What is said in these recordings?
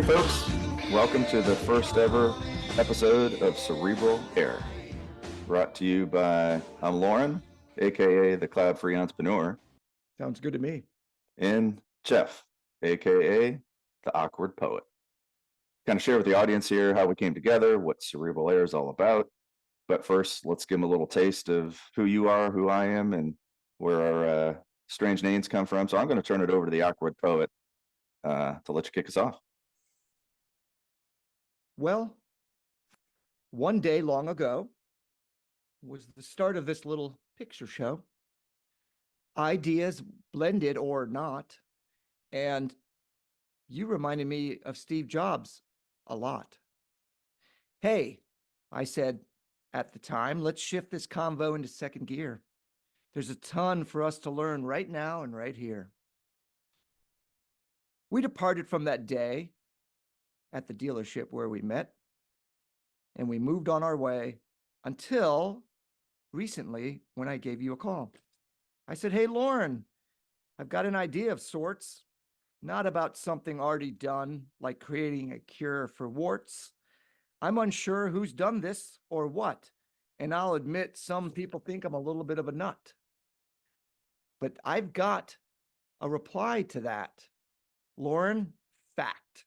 Hey folks, welcome to the first ever episode of Cerebral Air, brought to you by, I'm Lauren, aka the Cloud Free Entrepreneur, Sounds good to me. and Jeff, aka the Awkward Poet. Kind of share with the audience here how we came together, what Cerebral Air is all about. But first, let's give them a little taste of who you are, who I am, and where our strange names come from. So I'm going to turn it over to the Awkward Poet to let you kick us off. Well, one day long ago was the start of this little picture show. Ideas blended or not. And you reminded me of Steve Jobs a lot. Hey, I said at the time, let's shift this convo into second gear. There's a ton for us to learn right now and right here. We departed from that day at the dealership where we met, and we moved on our way until recently when I gave you a call. I said, hey, Lauren, I've got an idea of sorts, not about something already done, like creating a cure for warts. I'm unsure who's done this or what. And I'll admit, some people think I'm a little bit of a nut. But I've got a reply to that. Lauren, fact.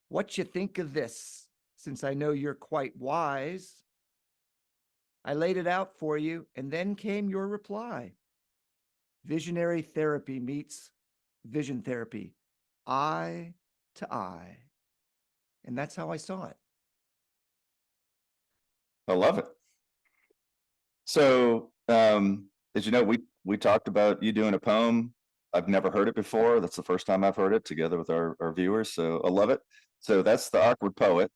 What you think of this? Since I know you're quite wise, I laid it out for you, and then came your reply. Visionary therapy meets vision therapy, eye to eye. And that's how I saw it. I love it. So, as you know, we talked about you doing a poem. I've never heard it before. That's the first time I've heard it together with our viewers. So I love it. So that's the Awkward Poet.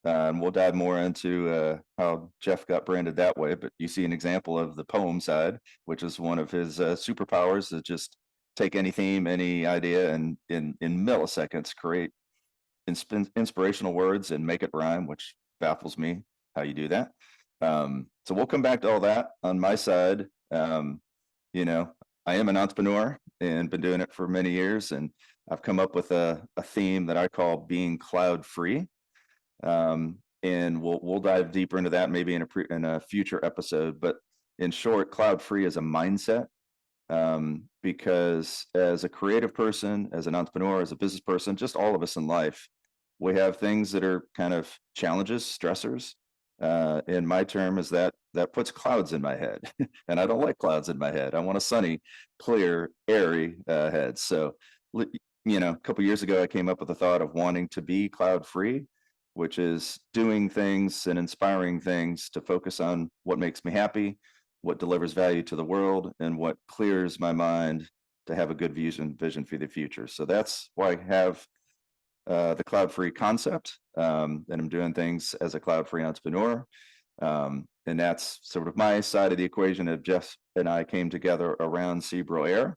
And we'll dive more into how Jeff got branded that way. But you see an example of the poem side, which is one of his superpowers, is just take any theme, any idea, and in milliseconds create inspirational words and make it rhyme, which baffles me how you do that. So we'll come back to all that on my side. You know, I am an entrepreneur and been doing it for many years, and I've come up with a theme that I call being cloud free. And we'll dive deeper into that maybe in a future episode. But in short, cloud free is a mindset. Because as a creative person, as an entrepreneur, as a business person, just all of us in life, we have things that are kind of challenges, stressors. And my term is that puts clouds in my head, and I don't like clouds in my head. I want a sunny, clear, airy head. So, a couple years ago, I came up with the thought of wanting to be cloud free, which is doing things and inspiring things to focus on what makes me happy, what delivers value to the world, and what clears my mind to have a good vision for the future. So that's why I have the cloud-free concept, and I'm doing things as a cloud-free entrepreneur. And that's sort of my side of the equation. Of Jeff and I came together around Cerebral Air,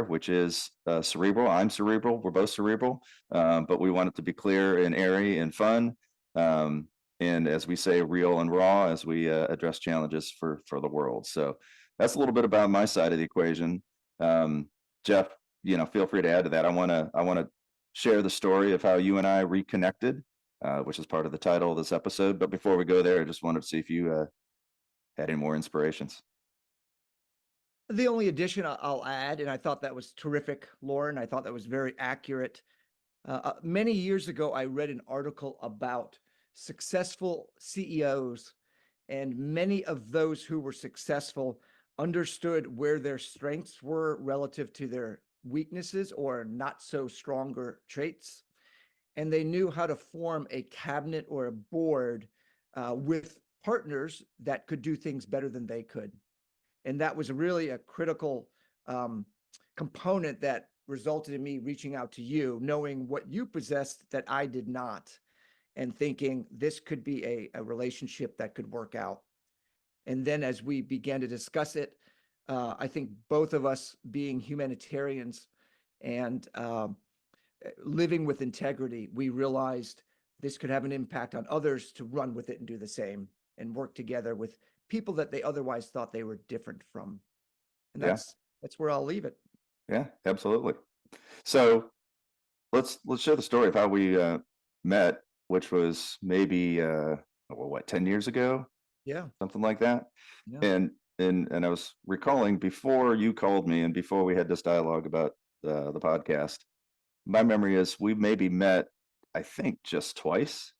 which is cerebral. I'm cerebral. We're both cerebral, but we want it to be clear and airy and fun. And as we say, real and raw as we address challenges for the world. So that's a little bit about my side of the equation. Jeff, feel free to add to that. I want to share the story of how you and I reconnected, which is part of the title of this episode. But before we go there, I just wanted to see if you had any more inspirations. The only addition I'll add, and I thought that was terrific, Lauren. I thought that was very accurate. Many years ago, I read an article about successful CEOs, and many of those who were successful understood where their strengths were relative to their weaknesses or not so stronger traits. And they knew how to form a cabinet or a board with partners that could do things better than they could. And that was really a critical component that resulted in me reaching out to you, knowing what you possessed that I did not, and thinking this could be a relationship that could work out. And then as we began to discuss it, I think both of us being humanitarians and living with integrity, we realized this could have an impact on others to run with it and do the same and work together with people that they otherwise thought they were different from. And Yeah, that's where I'll leave it. yeah, absolutely. So let's share the story of how we met, which was maybe well, what, 10 years ago, Yeah, something like that. yeah. And I was recalling before you called me and before we had this dialogue about the podcast. My memory is we maybe met, I think, just twice,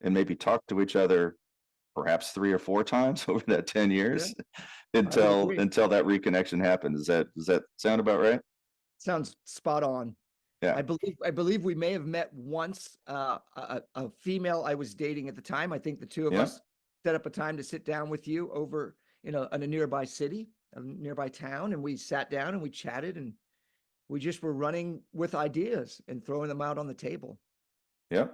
and maybe talked to each other perhaps 3 or 4 times over that 10 Yeah, years I would until agree. that reconnection happened. Does that sound about right? Sounds spot on. Yeah. I believe we may have met once, a female I was dating at the time. I think the 2 of Yeah. us set up a time to sit down with you over in a nearby city, a nearby town, and we sat down and we chatted, and we just were running with ideas and throwing them out on the table. Yeah.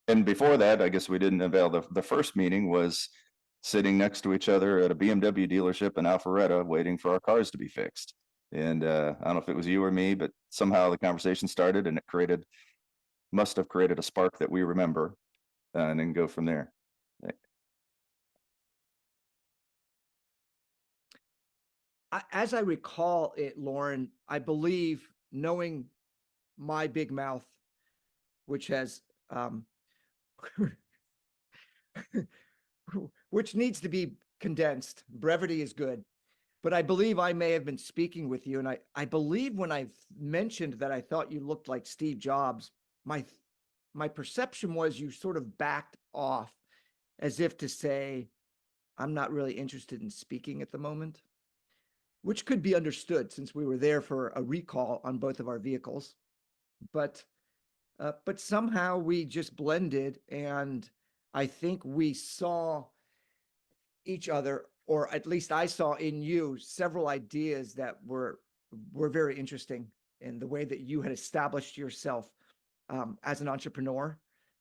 And before that, I guess we didn't avail. The first meeting was sitting next to each other at a BMW dealership in Alpharetta waiting for our cars to be fixed. And I don't know if it was you or me, but somehow the conversation started and it must have created a spark that we remember, and then go from there. As I recall it, Lauren, I believe knowing my big mouth, which has, which needs to be condensed. Brevity is good. But I believe I may have been speaking with you, and I believe when I mentioned that I thought you looked like Steve Jobs, my my perception was you sort of backed off as if to say, I'm not really interested in speaking at the moment, which could be understood since we were there for a recall on both of our vehicles. But but somehow we just blended, and I think we saw each other, or at least I saw in you several ideas that were very interesting in the way that you had established yourself as an entrepreneur.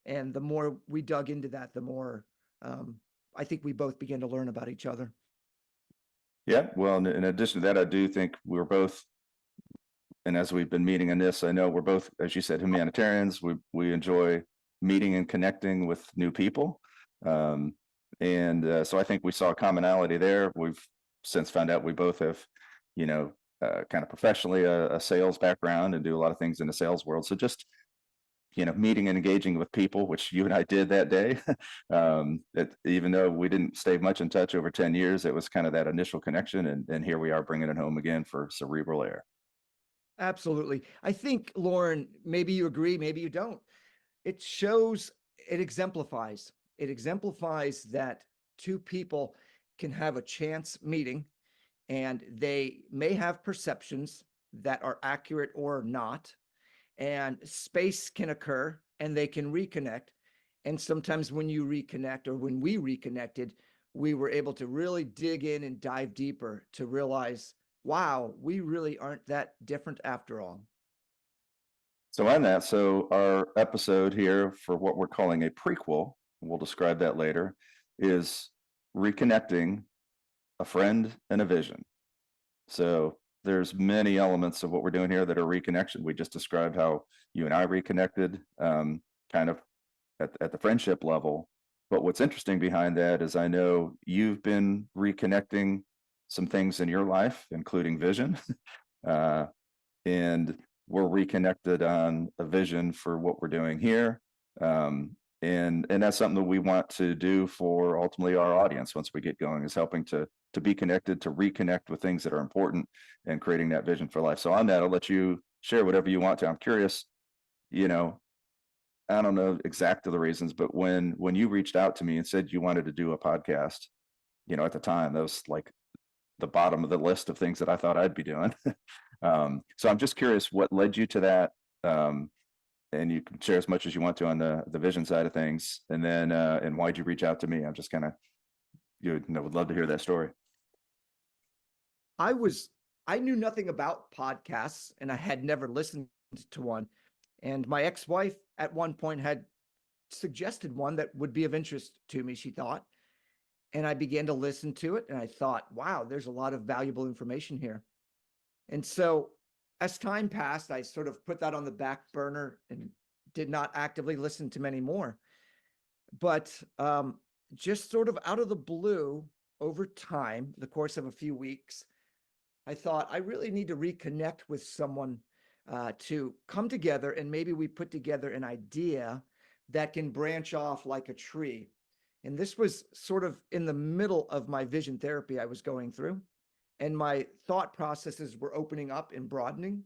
And the more we dug into that, the more I think we both began to learn about each other. Yeah. Well, in addition to that, I do think we're both, and as we've been meeting in this, I know we're both, as you said, humanitarians. We enjoy meeting and connecting with new people, and so I think we saw a commonality there. We've since found out we both have, kind of professionally a sales background and do a lot of things in the sales world. So just meeting and engaging with people, which you and I did that day. Even though we didn't stay much in touch over 10 years, it was kind of that initial connection, and here we are bringing it home again for Cerebral Air. Absolutely. I think, Lauren, maybe you agree, maybe you don't. It shows, it exemplifies. It exemplifies that two people can have a chance meeting and they may have perceptions that are accurate or not, and space can occur and they can reconnect. And sometimes when you reconnect, or when we reconnected, we were able to really dig in and dive deeper to realize, wow, we really aren't that different after all. So on that, so our episode here for what we're calling a prequel, we'll describe that later, is reconnecting a friend and a vision. So there's many elements of what we're doing here that are reconnection. We just described how you and I reconnected, kind of at the friendship level. But what's interesting behind that is I know you've been reconnecting some things in your life, including vision. uh, and we're reconnected on a vision for what we're doing here. And that's something that we want to do for ultimately our audience once we get going, is helping to be connected, to reconnect with things that are important, and creating that vision for life. So on that, I'll let you share whatever you want to. I'm curious, you know, I don't know exactly the reasons, but when you reached out to me and said you wanted to do a podcast, at the time, that was like the bottom of the list of things that I thought I'd be doing. So I'm just curious what led you to that. Um, and you can share as much as you want to on the vision side of things. And then, and why'd you reach out to me? I'm just kind of, would love to hear that story. I was I knew nothing about podcasts and I had never listened to one. And my ex-wife at one point had suggested one that would be of interest to me, she thought. And I began to listen to it and I thought, wow, there's a lot of valuable information here. And so as time passed, I sort of put that on the back burner and did not actively listen to many more. But just sort of out of the blue, over time, the course of a few weeks, I thought I really need to reconnect with someone to come together, and maybe we put together an idea that can branch off like a tree. And this was sort of in the middle of my vision therapy I was going through, and my thought processes were opening up and broadening.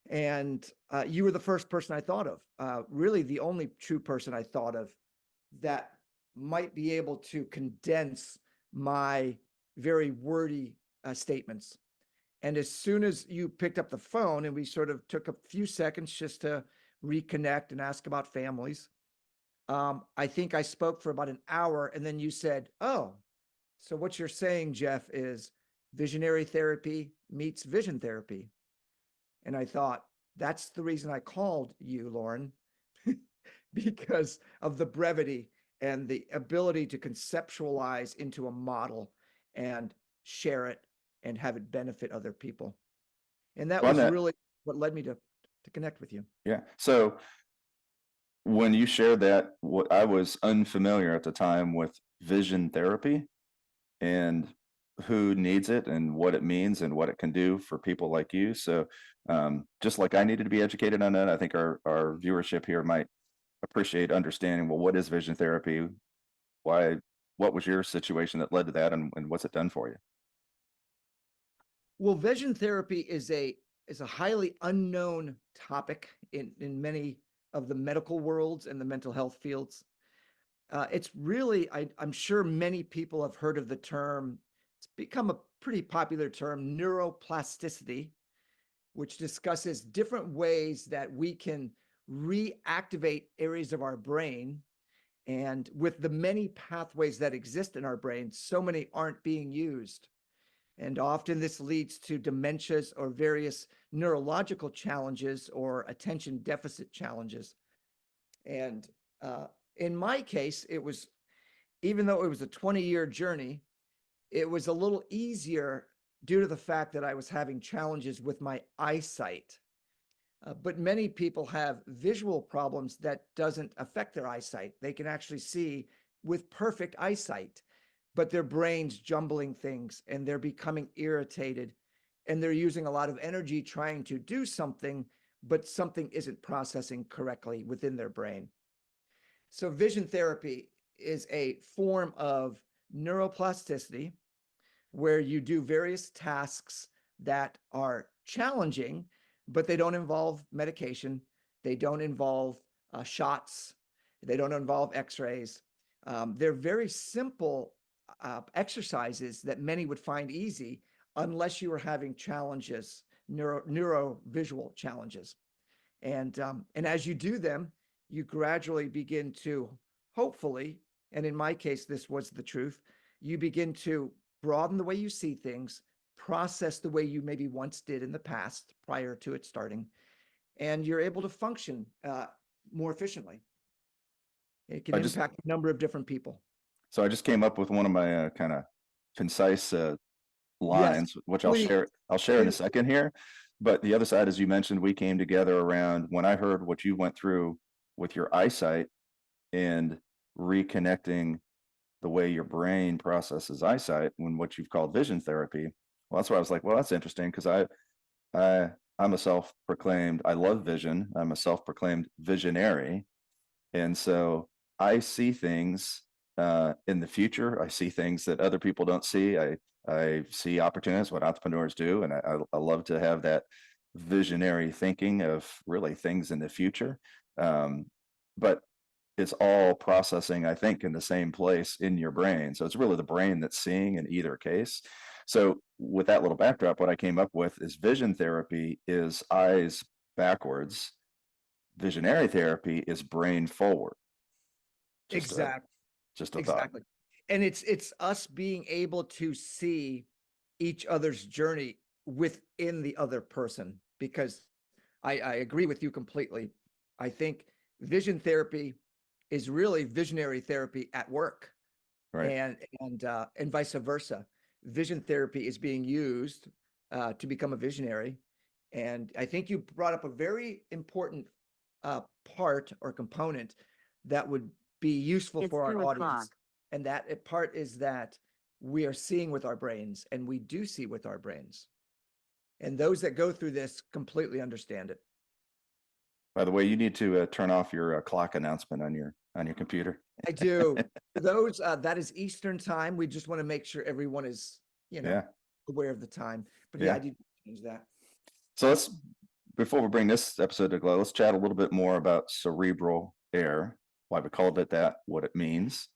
And you were the first person I thought of, really the only true person I thought of that might be able to condense my very wordy statements. And as soon as you picked up the phone and we sort of took a few seconds just to reconnect and ask about families, I think I spoke for about an hour. And then you said, "Oh, so what you're saying, Jeff, is visionary therapy meets vision therapy." And I thought, that's the reason I called you, Lauren, because of the brevity and the ability to conceptualize into a model and share it and have it benefit other people. And that On was that, really what led me to connect with you. yeah. So when you shared that, what I was unfamiliar at the time with vision therapy and who needs it and what it means and what it can do for people like you. So just like I needed to be educated on that, I think our viewership here might appreciate understanding, well, what is vision therapy? Why, what was your situation that led to that, and what's it done for you? Well, vision therapy is a highly unknown topic in many of the medical worlds and the mental health fields. It's really, I'm sure many people have heard of the term. It's become a pretty popular term, neuroplasticity, which discusses different ways that we can reactivate areas of our brain. And with the many pathways that exist in our brain, so many aren't being used. And often this leads to dementias or various neurological challenges or attention deficit challenges. And in my case, it was, even though it was a 20-year journey, it was a little easier due to the fact that I was having challenges with my eyesight. But many people have visual problems that doesn't affect their eyesight. They can actually see with perfect eyesight, but their brain's jumbling things and they're becoming irritated and they're using a lot of energy trying to do something, but something isn't processing correctly within their brain. So vision therapy is a form of neuroplasticity where you do various tasks that are challenging, but they don't involve medication. They don't involve shots. They don't involve x-rays. They're very simple exercises that many would find easy unless you were having challenges, neurovisual challenges. And as you do them, you gradually begin to, hopefully, and in my case, this was the truth, you begin to broaden the way you see things, process the way you maybe once did in the past prior to it starting, and you're able to function more efficiently. It can I just impact a number of different people. so I just came up with one of my kind of concise Yes, lines, which I'll please. share. I'll share in a second here. But the other side, as you mentioned, we came together around when I heard what you went through with your eyesight and reconnecting the way your brain processes eyesight, when what you've called vision therapy. Well, that's why I was like, well, that's interesting because I I'm a self-proclaimed, I love vision. I'm a self-proclaimed visionary. And so I see things in the future. I see things that other people don't see. I see opportunities, what entrepreneurs do. And I love to have that visionary thinking of really things in the future. But it's all processing, I think, in the same place in your brain. So it's really the brain that's seeing in either case. So with that little backdrop, what I came up with is vision therapy is eyes backwards. Visionary therapy is brain forward. Just a Exactly. just a thought. Exactly. And it's us being able to see each other's journey within the other person, because I agree with you completely. I think vision therapy is really visionary therapy at work, Right. and vice versa. Vision therapy is being used to become a visionary. And I think you brought up a very important part or component that would be useful It's for our 2 o'clock. audience. And that part is that we are seeing with our brains, and we do see with our brains. And those that go through this completely understand it. By the way, you need to turn off your clock announcement on your computer. I do. For those, that is Eastern time. We just want to make sure everyone is, you know, Yeah, aware of the time. But yeah, I yeah. did change that. So let's before we bring this episode to a close, let's chat a little bit more about cerebral air, why we called it that, what it means.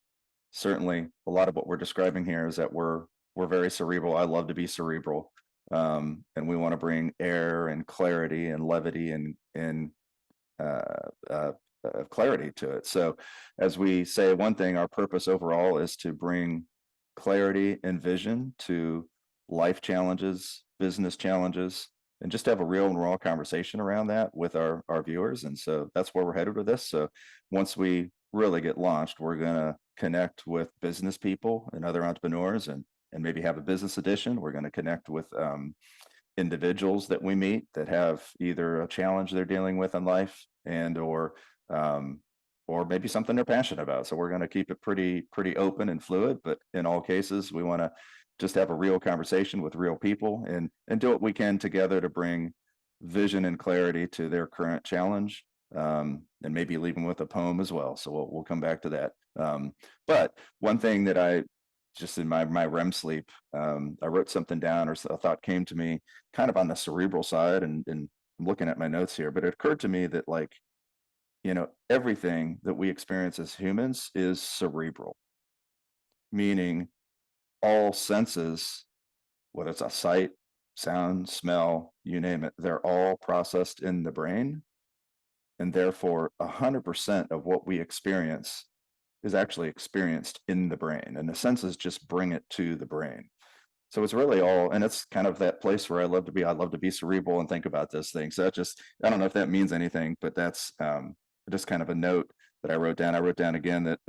Certainly, a lot of what we're describing here is that we're very cerebral. I love to be cerebral, and we want to bring air and clarity and levity and uh, uh, clarity to it. So, as we say, one thing, our purpose overall is to bring clarity and vision to life challenges, business challenges, and just have a real and raw conversation around that with our viewers. And so that's where we're headed with this. So, once we really get launched, we're going to connect with business people and other entrepreneurs and maybe have a business edition. We're going to connect with individuals that we meet that have either a challenge they're dealing with in life and um, or maybe something they're passionate about. So we're going to keep it pretty open and fluid, but in all cases, we want to just have a real conversation with real people and do what we can together to bring vision and clarity to their current challenge, and maybe leave them with a poem as well. So we'll come back to that. But one thing that I just in my REM sleep, I wrote something down, or a thought came to me, kind of on the cerebral side, and I'm looking at my notes here, but it occurred to me that, like, everything that we experience as humans is cerebral, meaning all senses, whether it's a sight, sound, smell, you name it, they're all processed in the brain, and therefore 100% of what we experience is actually experienced in the brain, and the senses just bring it to the brain. So it's really all, and it's kind of that place where I love to be. I love to be cerebral and think about this thing. So that just, I don't know if that means anything, but that's just kind of a note that I wrote down. I wrote down again that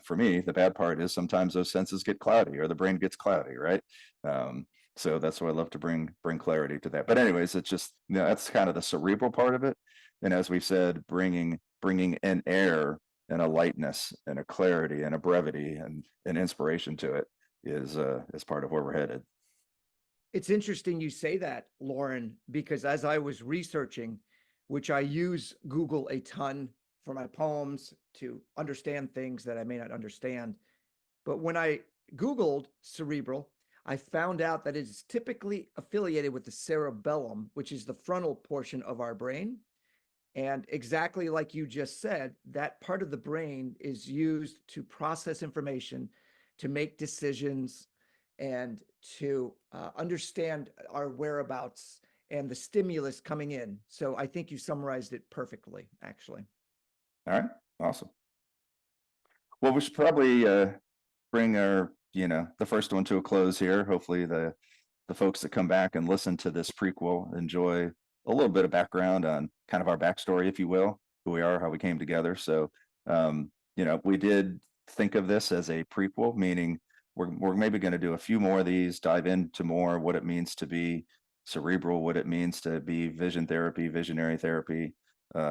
for me, the bad part is sometimes those senses get cloudy or the brain gets cloudy, right? Um, so that's why I love to bring clarity to that. But anyways, it's just that's kind of the cerebral part of it. And as we said, bringing an air and a lightness and a clarity and a brevity and an inspiration to it is part of where we're headed. It's interesting you say that, Lauren, because as I was researching, which I use Google a ton for my poems to understand things that I may not understand. But when I Googled cerebral, I found out that it is typically affiliated with the cerebellum, which is the frontal portion of our brain. And exactly like you just said, that part of the brain is used to process information, to make decisions, and to understand our whereabouts and the stimulus coming in. So I think you summarized it perfectly, actually. All right, awesome. Well, we should probably bring our the first one to a close here. Hopefully, the folks that come back and listen to this prequel enjoy a little bit of background on kind of our backstory, if you will, who we are, how we came together. So, we did think of this as a prequel, meaning we're maybe going to do a few more of these, dive into more what it means to be cerebral, what it means to be vision therapy, visionary therapy,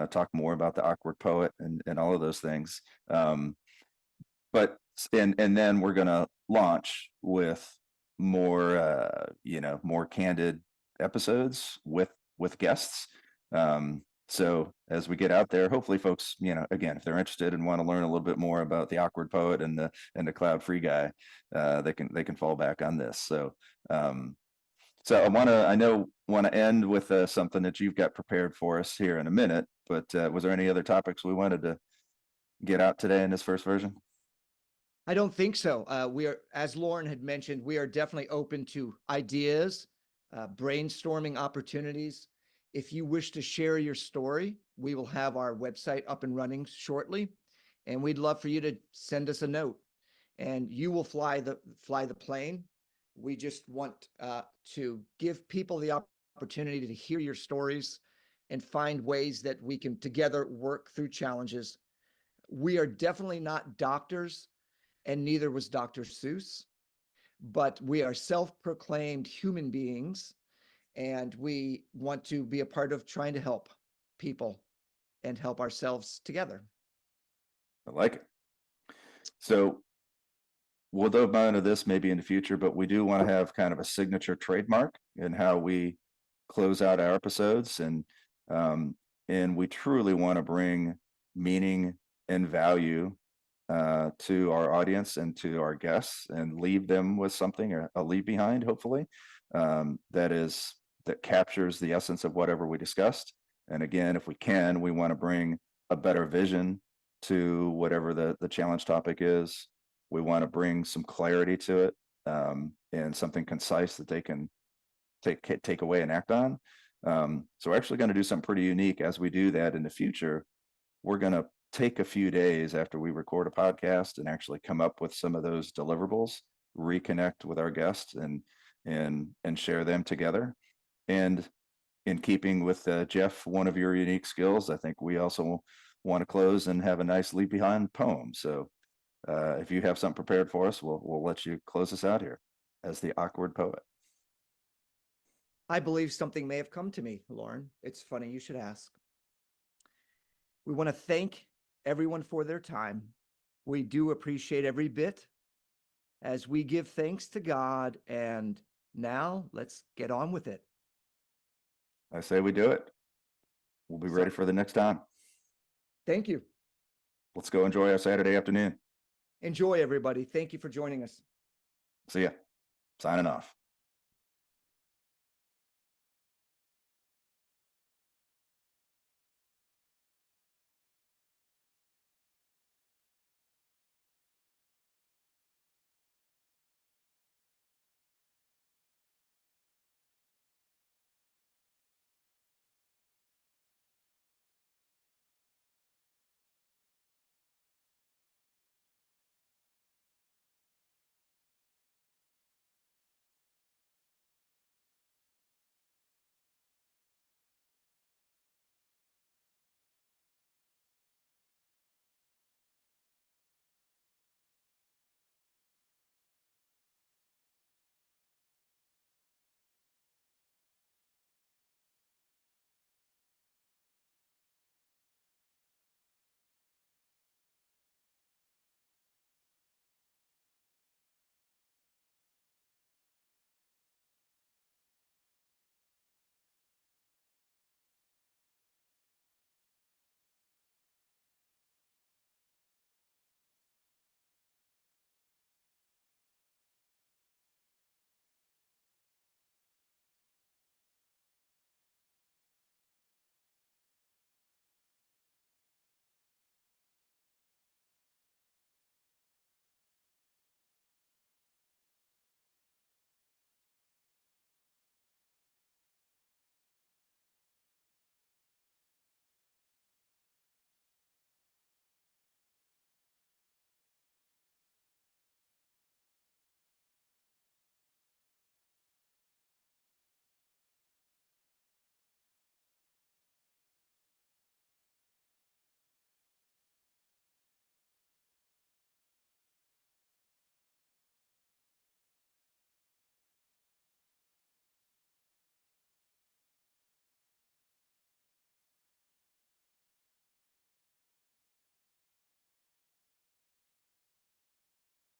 talk more about the awkward poet and all of those things. But and then we're going to launch with more more candid episodes with guests. So as we get out there, hopefully folks, again, if they're interested and want to learn a little bit more about the awkward poet and the cloud free guy, they can fall back on this. So I want to end with something that you've got prepared for us here in a minute, but was there any other topics we wanted to get out today in this first version? I don't think so. We are, as Lauren had mentioned, we are definitely open to ideas, brainstorming opportunities. If you wish to share your story, we will have our website up and running shortly, and we'd love for you to send us a note, and you will fly the plane. We just want to give people the opportunity to hear your stories and find ways that we can together work through challenges. We are definitely not doctors, and neither was Dr. Seuss, but we are self proclaimed human beings, and we want to be a part of trying to help people and help ourselves together. I like it. So we'll dive into this maybe in the future, but we do want to have kind of a signature trademark in how we close out our episodes, um, and we truly want to bring meaning and value to our audience and to our guests, and leave them with something, a leave behind, hopefully, that captures the essence of whatever we discussed. And again, if we can, we want to bring a better vision to whatever the challenge topic is. We want to bring some clarity to it, and something concise that they can take away and act on. So we're actually going to do something pretty unique as we do that in the future. We're going to take a few days after we record a podcast and actually come up with some of those deliverables, reconnect with our guests, and share them together. And in keeping with Jeff, one of your unique skills, I think we also want to close and have a nice leave behind poem. So if you have something prepared for us, we'll let you close us out here as the awkward poet. I believe something may have come to me, Lauren. It's funny you should ask. We want to thank everyone for their time. We do appreciate every bit as we give thanks to God. And now let's get on with it. I say we do it. We'll be So, ready for the next time. thank you. Let's go enjoy our Saturday afternoon. Enjoy, everybody. Thank you for joining us. See ya. Signing off.